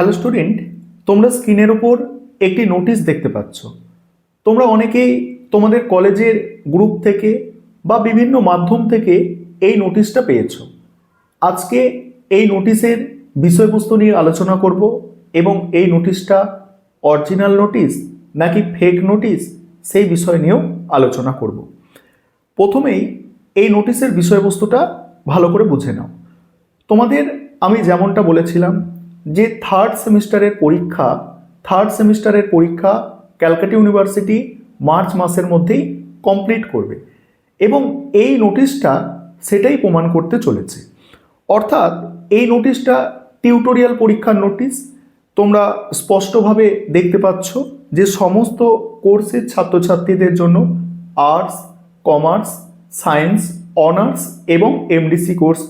Hello student, তোমরা স্ক্রিনের ওপর একটি নোটিশ দেখতে পাচ্ছ। তোমরা অনেকেই তোমাদের কলেজের গ্রুপ থেকে বা বিভিন্ন মাধ্যম থেকে এই নোটিশটা পেয়েছো। আজকে এই নোটিশের বিষয়বস্তু নিয়ে আলোচনা করব এবং এই নোটিশটা অরিজিনাল নোটিশ নাকি ফেক নোটিশ সেই বিষয় নিয়েও আলোচনা করব। প্রথমেই এই নোটিশের বিষয়বস্তুটা ভালো করে বুঝে নাও। তোমাদের আমি যেমনটা বলেছিলাম যে থার্ড সেমিস্টারের পরীক্ষা ক্যালকাটা ইউনিভার্সিটি মার্চ মাসের মধ্যেই কমপ্লিট করবে এবং এই নোটিশটা সেটাই প্রমাণ করতে চলেছে। অর্থাৎ এই নোটিশটা টিউটোরিয়াল পরীক্ষার নোটিশ। তোমরা স্পষ্টভাবে দেখতে পাচ্ছ যে সমস্ত কোর্সের ছাত্রছাত্রীদের জন্য আর্টস, কমার্স, সায়েন্স, অনার্স এবং এমডিসি কোর্স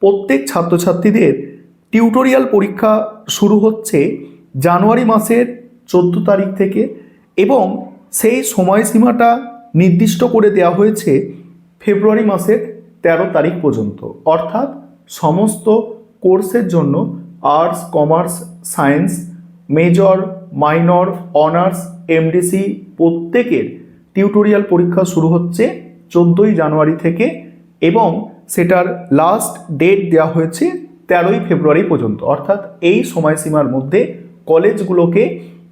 প্রত্যেক ছাত্রছাত্রীদের টিউটোরিয়াল পরীক্ষা শুরু হচ্ছে জানুয়ারি মাসের 14 তারিখ থেকে এবং সেই সময়সীমাটা নির্দিষ্ট করে দেওয়া হয়েছে ফেব্রুয়ারি মাসের 13 তারিখ পর্যন্ত। অর্থাৎ সমস্ত কোর্সের জন্য arts, commerce, science, major, minor, honours, MDC প্রত্যেকের টিউটোরিয়াল পরীক্ষা শুরু হচ্ছে 14ই জানুয়ারি থেকে এবং সেটার লাস্ট ডেট দেওয়া হয়েছে 13ই ফেব্রুয়ারি পর্যন্ত। অর্থাৎ এই সময়সীমার মধ্যে কলেজগুলোকে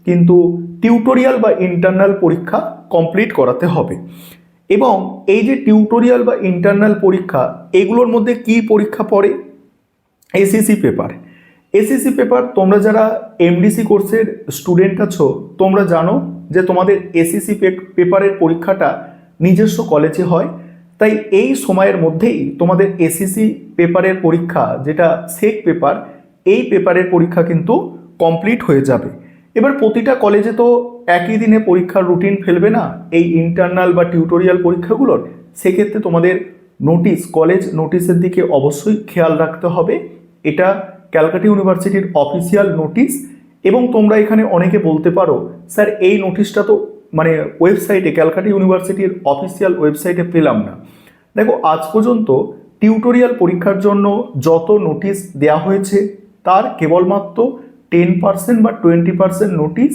কিন্তু টিউটোরিয়াল বা ইন্টারনাল পরীক্ষা কমপ্লিট করাতে হবে। এবং এই যে টিউটোরিয়াল বা ইন্টারনাল পরীক্ষা, এগুলোর মধ্যে কি পরীক্ষা পড়ে? ACC paper. এসিসি পেপার তোমরা যারা এমডিসি কোর্সের স্টুডেন্ট আছো তোমরা জানো যে তোমাদের এসিসি পেপারের পরীক্ষাটা নিজস্ব কলেজে হয়। তাই এই সময়ের মধ্যেই তোমাদের এসিসি পেপারের পরীক্ষা, যেটা সেক পেপার, এই পেপারের পরীক্ষা কিন্তু কমপ্লিট হয়ে যাবে। এবার প্রতিটা কলেজে তো একই দিনে পরীক্ষার রুটিন ফেলবে না এই ইন্টারনাল বা টিউটোরিয়াল পরীক্ষাগুলোর। সেক্ষেত্রে তোমাদের কলেজ নোটিশের দিকে অবশ্যই খেয়াল রাখতে হবে। এটা ক্যালকাটা ইউনিভার্সিটির অফিসিয়াল নোটিশ এবং তোমরা এখানে অনেকে বলতে পারো স্যার এই নোটিশটা তো ওয়েবসাইটে, ক্যালকাটা ইউনিভার্সিটির অফিসিয়াল ওয়েবসাইটে পেলাম না। দেখো, আজ পর্যন্ত টিউটোরিয়াল পরীক্ষার জন্য যত নোটিশ দেওয়া হয়েছে তার কেবলমাত্র 10% বা 20% নোটিশ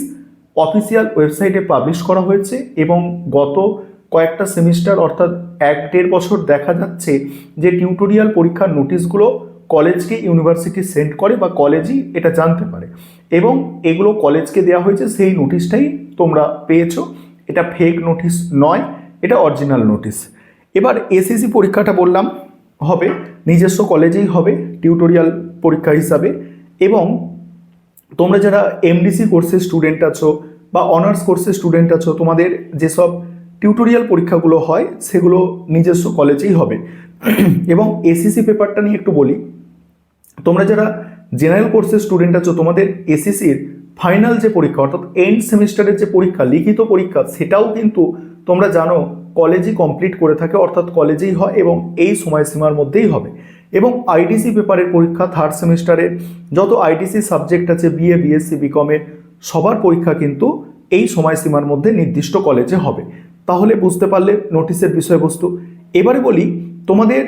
অফিসিয়াল ওয়েবসাইটে পাবলিশ করা হয়েছে এবং গত কয়েকটা সেমিস্টার অর্থাৎ 1-1.5 বছর দেখা যাচ্ছে যে টিউটোরিয়াল পরীক্ষার নোটিশগুলো কলেজকে ইউনিভার্সিটি সেন্ড করে বা কলেজই এটা জানতে পারে এবং এগুলো কলেজকে দেওয়া হয়েছে, সেই নোটিশটাই তোমরা পেয়েছো। এটা ফেক নোটিশ নয়, এটা অরিজিনাল নোটিশ। এবার এসএসসি পরীক্ষাটা বললাম হবে নিজস্ব কলেজেই হবে টিউটোরিয়াল পরীক্ষা হিসাবে এবং তোমরা যারা এমডিসি কোর্সের স্টুডেন্ট আছো বা অনার্স কোর্সের স্টুডেন্ট আছো তোমাদের যেসব টিউটোরিয়াল পরীক্ষাগুলো হয় সেগুলো নিজস্ব কলেজেই হবে। এবং এসএসসি পেপারটা নিয়ে একটু বলি, তোমরা যারা জেনারেল কোর্সের স্টুডেন্ট আছো তোমাদের এসএসসির ফাইনাল যে পরীক্ষা অর্থাৎ এন্ড সেমিস্টারের যে পরীক্ষা, লিখিত পরীক্ষা, সেটাও কিন্তু তোমরা জানো কলেজই কমপ্লিট করে থাকে, অর্থাৎ কলেজেই হয় এবং এই সময়সীমার মধ্যেই হবে। এবং আইটিসি পেপারের পরীক্ষা থার্ড সেমিস্টারের যত আইটিসি সাবজেক্ট আছে বিএ, বিএসসি, বিকমের সবার পরীক্ষা কিন্তু এই সময়সীমার মধ্যে নির্দিষ্ট কলেজে হবে। তাহলে বুঝতে পারলে নোটিশের বিষয়বস্তু। এবারে বলি তোমাদের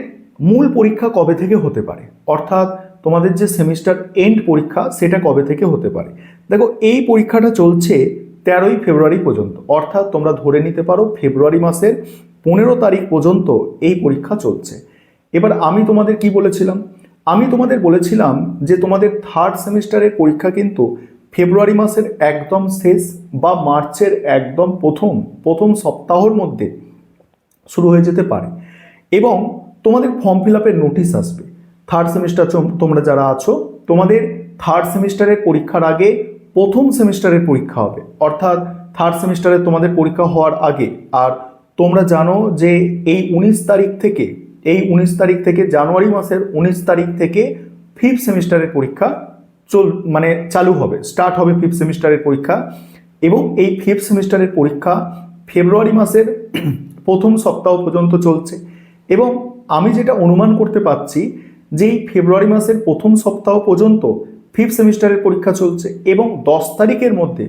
মূল পরীক্ষা কবে থেকে হতে পারে, অর্থাৎ তোমাদের যে সেমিস্টার এন্ড পরীক্ষা সেটা কবে থেকে হতে পারে। দেখো, এই পরীক্ষাটা চলছে 13ই ফেব্রুয়ারি পর্যন্ত, অর্থাৎ তোমরা ধরে নিতে পারো ফেব্রুয়ারি মাসের 15 তারিখ পর্যন্ত এই পরীক্ষা চলছে। এবার আমি তোমাদের কি বলেছিলাম? আমি তোমাদের বলেছিলাম যে তোমাদের থার্ড সেমিস্টারের পরীক্ষা কিন্তু ফেব্রুয়ারি মাসের একদম শেষ বা মার্চের একদম প্রথম সপ্তাহের মধ্যে শুরু হয়ে যেতে পারে এবং তোমাদের ফর্ম ফিল আপের নোটিশ আসবে। থার্ড সেমিস্টার তোমরা যারা আছো তোমাদের থার্ড সেমিস্টারের পরীক্ষার আগে প্রথম সেমিস্টারের পরীক্ষা হবে, অর্থাৎ থার্ড সেমিস্টারে তোমাদের পরীক্ষা হওয়ার আগে। আর তোমরা জানো যে এই 19 তারিখ থেকে জানুয়ারি মাসের 19 তারিখ থেকে ফিফথ সেমিস্টারের পরীক্ষা চালু হবে, স্টার্ট হবে ফিফথ সেমিস্টারের পরীক্ষা এবং এই ফিফথ সেমিস্টারের পরীক্ষা ফেব্রুয়ারি মাসের প্রথম সপ্তাহ পর্যন্ত চলছে। এবং আমি যেটা অনুমান করতে পারছি যে এই ফেব্রুয়ারি মাসের প্রথম সপ্তাহ পর্যন্ত ফিফথ সেমিস্টারের পরীক্ষা চলছে এবং 10 তারিখের মধ্যে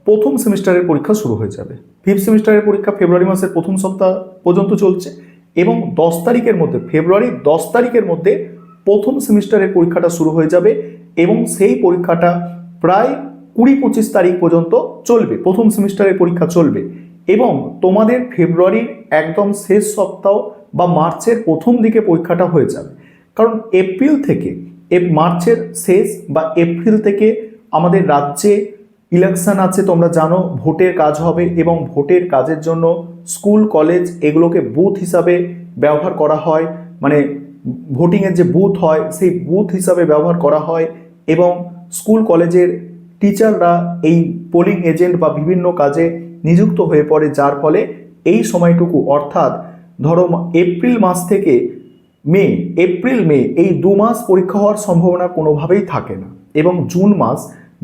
প্রথম সেমিস্টারের পরীক্ষা শুরু হয়ে যাবে। ফিফথ সেমিস্টারের পরীক্ষা ফেব্রুয়ারি মাসের প্রথম সপ্তাহ পর্যন্ত চলছে এবং 10 তারিখের মধ্যে, ফেব্রুয়ারি 10 তারিখের মধ্যে প্রথম সেমিস্টারের পরীক্ষাটা শুরু হয়ে যাবে এবং সেই পরীক্ষাটা প্রায় 20-25 তারিখ পর্যন্ত চলবে। প্রথম সেমিস্টারের পরীক্ষা চলবে এবং তোমাদের ফেব্রুয়ারির একদম শেষ সপ্তাহ বা মার্চের প্রথম দিকে পরীক্ষাটা হয়ে যাবে। কারণ এপ্রিল থেকে মার্চের শেষ বা এপ্রিল থেকে আমাদের রাজ্যে ইলেকশন আছে, তোমরা জানো, ভোটের কাজ হবে এবং ভোটের কাজের জন্য স্কুল কলেজ এগুলোকে বুথ হিসাবে ব্যবহার করা হয়, মানে ভোটিংয়ের যে বুথ হয় সেই বুথ হিসাবে ব্যবহার করা হয় এবং স্কুল কলেজের টিচাররা এই পোলিং এজেন্ট বা বিভিন্ন কাজে নিযুক্ত হয়ে পড়ে, যার ফলে এই সময়টুকু অর্থাৎ ধরো এপ্রিল মাস থেকে এপ্রিল মে এই 2 মাস পরীক্ষা হওয়ার সম্ভাবনা কোনোভাবেই থাকে না এবং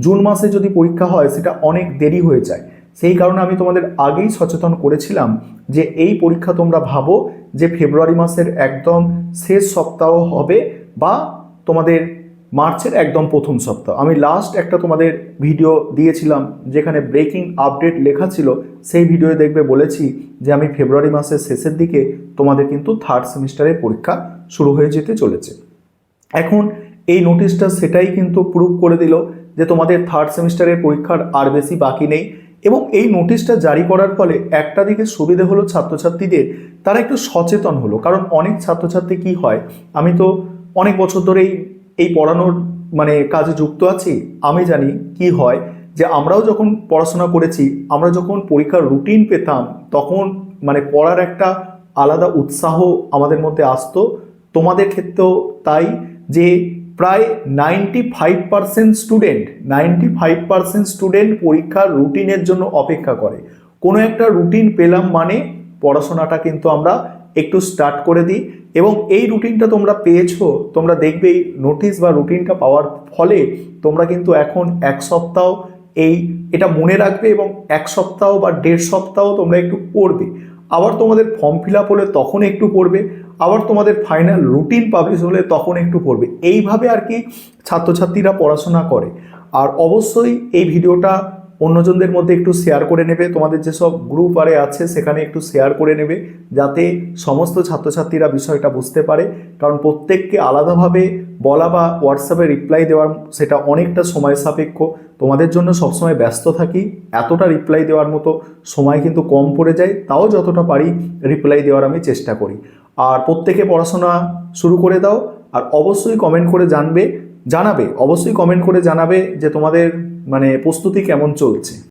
জুন মাসে যদি পরীক্ষা হয় সেটা অনেক দেরি হয়ে যায়। সেই কারণে আমি তোমাদের আগেই সচেতন করেছিলাম যে এই পরীক্ষা তোমরা ভাবো যে ফেব্রুয়ারি মাসের একদম শেষ সপ্তাহ হবে বা তোমাদের মার্চের একদম প্রথম সপ্তাহ। আমি লাস্ট একটা তোমাদের ভিডিও দিয়েছিলাম যেখানে ব্রেকিং আপডেট লেখা ছিল, সেই ভিডিওয়ে দেখবে বলেছি যে আমি ফেব্রুয়ারি মাসের শেষের দিকে তোমাদের কিন্তু থার্ড সেমিস্টারের পরীক্ষা শুরু হয়ে যেতে চলেছে। এখন এই নোটিশটা সেটাই কিন্তু প্রুভ করে দিল যে তোমাদের থার্ড সেমিস্টারের পরীক্ষার আর বেশি বাকি নেই এবং এই নোটিশটা জারি করার ফলে একটা দিকে সুবিধে হলো ছাত্রছাত্রীদের, তারা একটু সচেতন হলো। কারণ অনেক ছাত্রছাত্রী কি হয়, আমি তো অনেক বছর ধরেই এই পড়ানোর মানে কাজে যুক্ত আছি, আমি জানি কি হয় যে আমরাও যখন পড়াশোনা করেছি, আমরা যখন পরীক্ষার রুটিন পেতাম তখন মানে পড়ার একটা আলাদা উৎসাহ আমাদের মধ্যে আসতো। তোমাদের ক্ষেত্রেও তাই, যে প্রায় 95% স্টুডেন্ট পরীক্ষার রুটিনের জন্য অপেক্ষা করে। কোনো একটা রুটিন পেলাম মানে পড়াশোনাটা কিন্তু আমরা একটু স্টার্ট করে দিই এবং এই রুটিনটা তোমরা পেয়েছো, তোমরা দেখবেই নোটিশ বা রুটিনটা পাওয়ার ফলে তোমরা কিন্তু এখন এক সপ্তাহ এটা মনে রাখবে এবং এক সপ্তাহ বা 1.5 সপ্তাহ তোমরা একটু পড়বে, আবার তোমাদের ফর্ম ফিল আপ হলে তখন একটু পড়বে, আবার তোমাদের ফাইনাল রুটিন পাবলিশ হলে তখন একটু পড়বে। এইভাবে আর কি ছাত্রছাত্রীরা পড়াশোনা করে। আর অবশ্যই এই ভিডিওটা অন্যজনদের মধ্যে একটু শেয়ার করে নেবে, তোমাদের যেসব গ্রুপ আরে আছে সেখানে একটু শেয়ার করে নেবে যাতে সমস্ত ছাত্রছাত্রীরা বিষয়টা বুঝতে পারে। কারণ প্রত্যেককে আলাদাভাবে বলা বা হোয়াটসঅ্যাপে রিপ্লাই দেওয়ার সেটা অনেকটা সময় সাপেক্ষ। তোমাদের জন্য সবসময় ব্যস্ত থাকি, এতটা রিপ্লাই দেওয়ার মতো সময় কিন্তু কম পড়ে যায়, তাও যতটা পারি রিপ্লাই দেওয়ার আমি চেষ্টা করি। আর প্রত্যেকে পড়াশোনা শুরু করে দাও আর অবশ্যই কমেন্ট করে জানাবে যে তোমাদের মানে প্রস্তুতি কেমন চলছে।